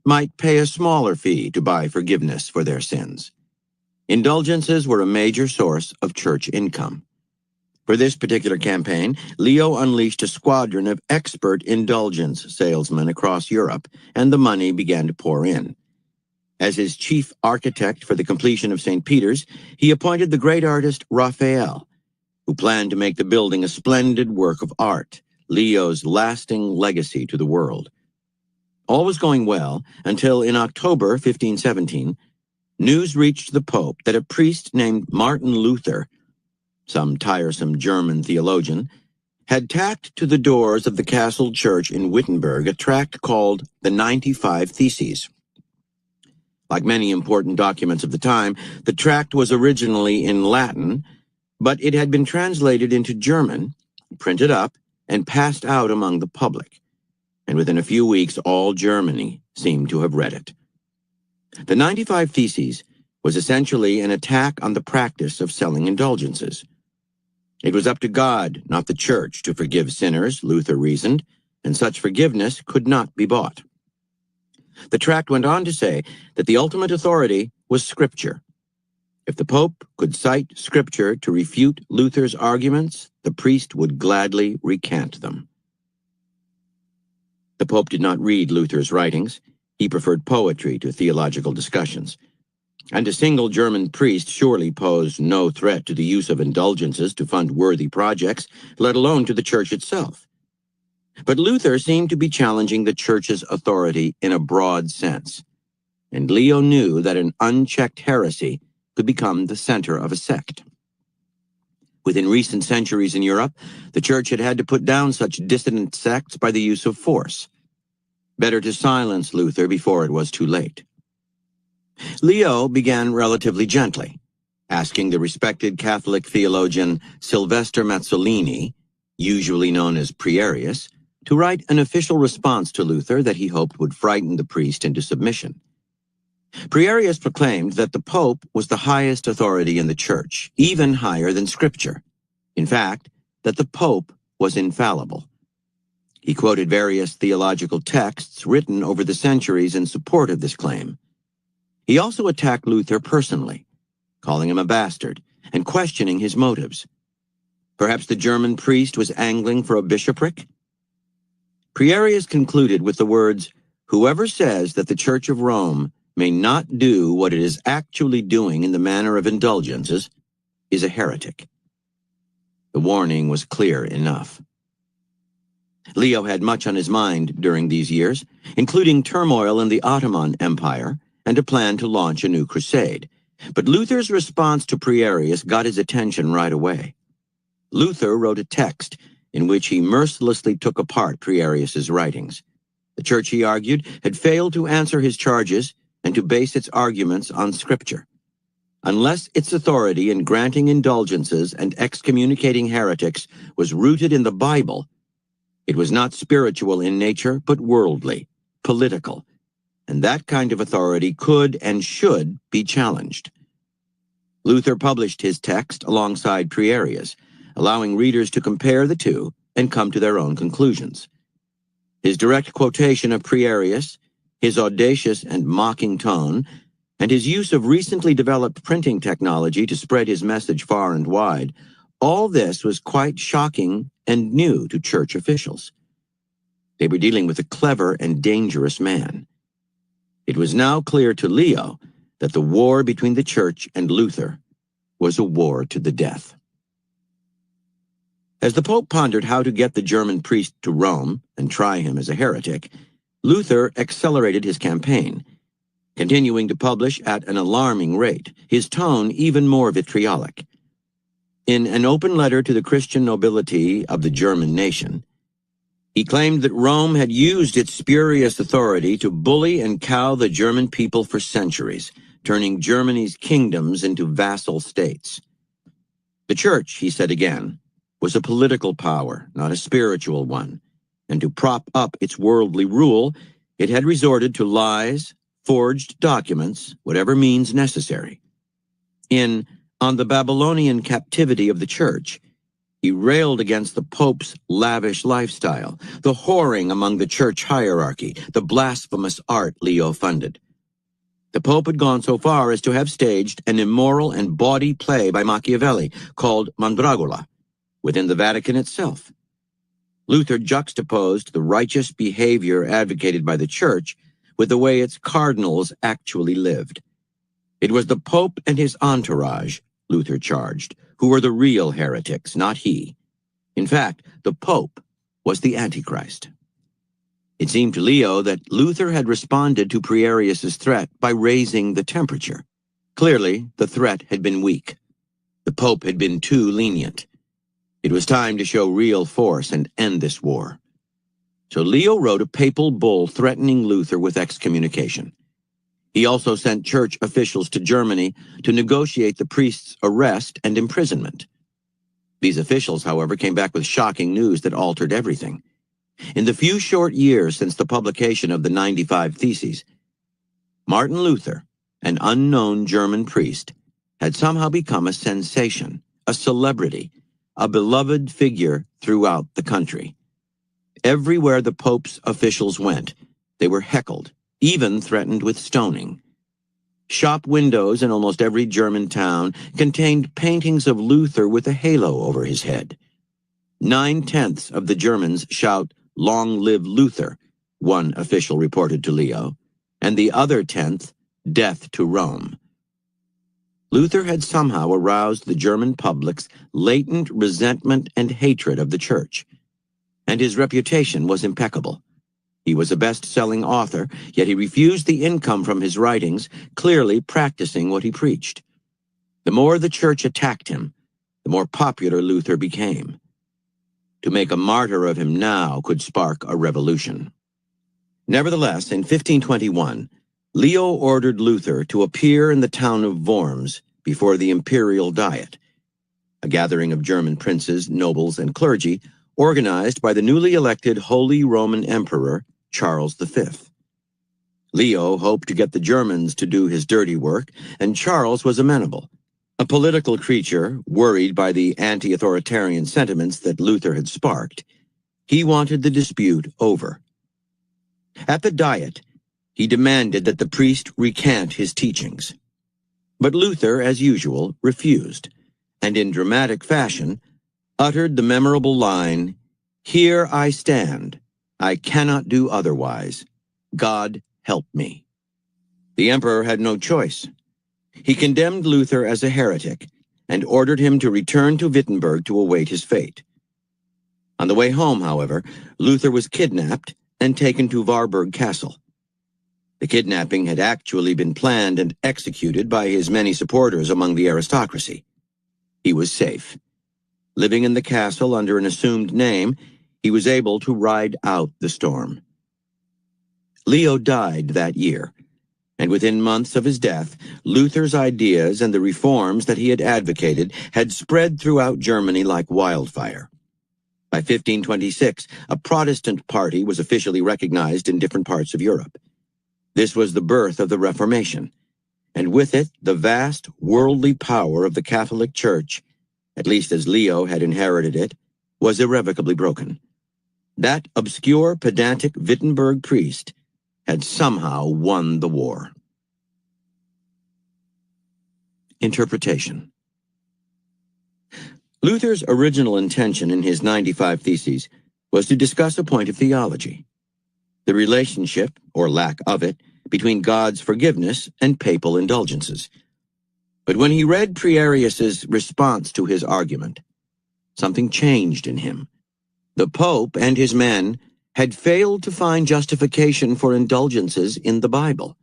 might pay a smaller fee to buy forgiveness for their sins. Indulgences were a major source of church income. For this particular campaign, Leo unleashed a squadron of expert indulgence salesmen across Europe, and the money began to pour in. As his chief architect for the completion of St. Peter's, he appointed the great artist Raphael, who planned to make the building a splendid work of art, Leo's lasting legacy to the world. All was going well until in October 1517, news reached the Pope that a priest named Martin Luther, some tiresome German theologian, had tacked to the doors of the castle church in Wittenberg a tract called the 95 Theses. Like many important documents of the time, the tract was originally in Latin, but it had been translated into German, printed up, and passed out among the public. And within a few weeks, all Germany seemed to have read it. The 95 Theses was essentially an attack on the practice of selling indulgences. It was up to God, not the church, to forgive sinners, Luther reasoned, and such forgiveness could not be bought. The tract went on to say that the ultimate authority was Scripture. If the Pope could cite Scripture to refute Luther's arguments, the priest would gladly recant them. The Pope did not read Luther's writings. He preferred poetry to theological discussions. And a single German priest surely posed no threat to the use of indulgences to fund worthy projects, let alone to the church itself. But Luther seemed to be challenging the church's authority in a broad sense, and Leo knew that an unchecked heresy could become the center of a sect. Within recent centuries in Europe, the church had had to put down such dissident sects by the use of force. Better to silence Luther before it was too late. Leo began relatively gently, asking the respected Catholic theologian Sylvester Mazzolini, usually known as Prierius, to write an official response to Luther that he hoped would frighten the priest into submission. Prierius proclaimed that the Pope was the highest authority in the Church, even higher than Scripture. In fact, that the Pope was infallible. He quoted various theological texts written over the centuries in support of this claim. He also attacked Luther personally, calling him a bastard and questioning his motives. Perhaps the German priest was angling for a bishopric? Prierius concluded with the words, "Whoever says that the Church of Rome may not do what it is actually doing in the manner of indulgences is a heretic." The warning was clear enough. Leo had much on his mind during these years, including turmoil in the Ottoman Empire and a plan to launch a new crusade. But Luther's response to Prierius got his attention right away. Luther wrote a text in which he mercilessly took apart Prierius's writings. The Church, he argued, had failed to answer his charges and to base its arguments on Scripture. Unless its authority in granting indulgences and excommunicating heretics was rooted in the Bible, it was not spiritual in nature, but worldly, political, and that kind of authority could and should be challenged. Luther published his text alongside Prierius, allowing readers to compare the two and come to their own conclusions. His direct quotation of Prierius, his audacious and mocking tone, and his use of recently developed printing technology to spread his message far and wide, all this was quite shocking and new to church officials. They were dealing with a clever and dangerous man. It was now clear to Leo that the war between the church and Luther was a war to the death. As the Pope pondered how to get the German priest to Rome and try him as a heretic, Luther accelerated his campaign, continuing to publish at an alarming rate, his tone even more vitriolic. In an open letter to the Christian nobility of the German nation, he claimed that Rome had used its spurious authority to bully and cow the German people for centuries, turning Germany's kingdoms into vassal states. The Church, he said again, was a political power, not a spiritual one, and to prop up its worldly rule, it had resorted to lies, forged documents, whatever means necessary. In On the Babylonian Captivity of the Church, He railed against the Pope's lavish lifestyle, the whoring among the church hierarchy, the blasphemous art Leo funded. The Pope had gone so far as to have staged an immoral and bawdy play by Machiavelli called Mandragola within the Vatican itself. Luther juxtaposed the righteous behavior advocated by the Church with the way its cardinals actually lived. It was the Pope and his entourage, Luther charged, who were the real heretics, not he. In fact, the Pope was the Antichrist. It seemed to Leo that Luther had responded to Prierius's threat by raising the temperature. Clearly, the threat had been weak. The Pope had been too lenient. It was time to show real force and end this war. So Leo wrote a papal bull threatening Luther with excommunication. He also sent church officials to Germany to negotiate the priest's arrest and imprisonment. These officials, however, came back with shocking news that altered everything. In the few short years since the publication of the 95 Theses, Martin Luther, an unknown German priest, had somehow become a sensation, a celebrity, a beloved figure throughout the country. Everywhere the Pope's officials went, they were heckled, even threatened with stoning. Shop windows in almost every German town contained paintings of Luther with a halo over his head. 9/10 of the Germans shout, "Long live Luther," one official reported to Leo, and the other 10th, "Death to Rome." Luther had somehow aroused the German public's latent resentment and hatred of the Church, and his reputation was impeccable. He was a best-selling author, yet he refused the income from his writings, clearly practicing what he preached. The more the Church attacked him, the more popular Luther became. To make a martyr of him now could spark a revolution. Nevertheless, in 1521, Leo ordered Luther to appear in the town of Worms before the imperial diet, a gathering of German princes, nobles, and clergy organized by the newly elected Holy Roman Emperor Charles V. Leo hoped to get the Germans to do his dirty work, and Charles was amenable. A political creature, worried by the anti-authoritarian sentiments that Luther had sparked, he wanted the dispute over. At the Diet, he demanded that the priest recant his teachings. But Luther, as usual, refused, and in dramatic fashion, uttered the memorable line, "Here I stand. I cannot do otherwise. God help me." The emperor had no choice. He condemned Luther as a heretic and ordered him to return to Wittenberg to await his fate. On the way home, however, Luther was kidnapped and taken to Warburg Castle. The kidnapping had actually been planned and executed by his many supporters among the aristocracy. He was safe. Living in the castle under an assumed name, he was able to ride out the storm. Leo died that year, and within months of his death, Luther's ideas and the reforms that he had advocated had spread throughout Germany like wildfire. By 1526, a Protestant party was officially recognized in different parts of Europe. This was the birth of the Reformation, and with it the vast worldly power of the Catholic Church, at least as Leo had inherited it, was irrevocably broken. That obscure, pedantic Wittenberg priest had somehow won the war. Interpretation. Luther's original intention in his 95 Theses was to discuss a point of theology, the relationship, or lack of it, between God's forgiveness and papal indulgences. But when he read Prierius's response to his argument, something changed in him. The Pope and his men had failed to find justification for indulgences in the Bible.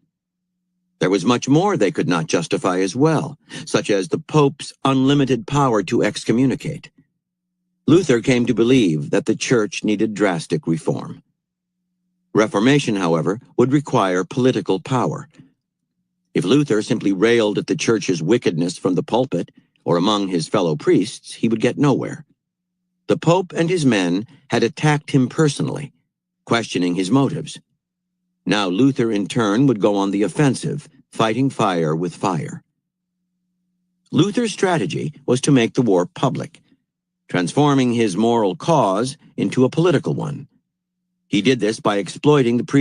There was much more they could not justify as well, such as the Pope's unlimited power to excommunicate. Luther came to believe that the Church needed drastic reform. Reformation, however, would require political power. If Luther simply railed at the Church's wickedness from the pulpit or among his fellow priests, he would get nowhere. The Pope and his men had attacked him personally, questioning his motives. Now Luther, in turn, would go on the offensive, fighting fire with fire. Luther's strategy was to make the war public, transforming his moral cause into a political one. He did this by exploiting the previous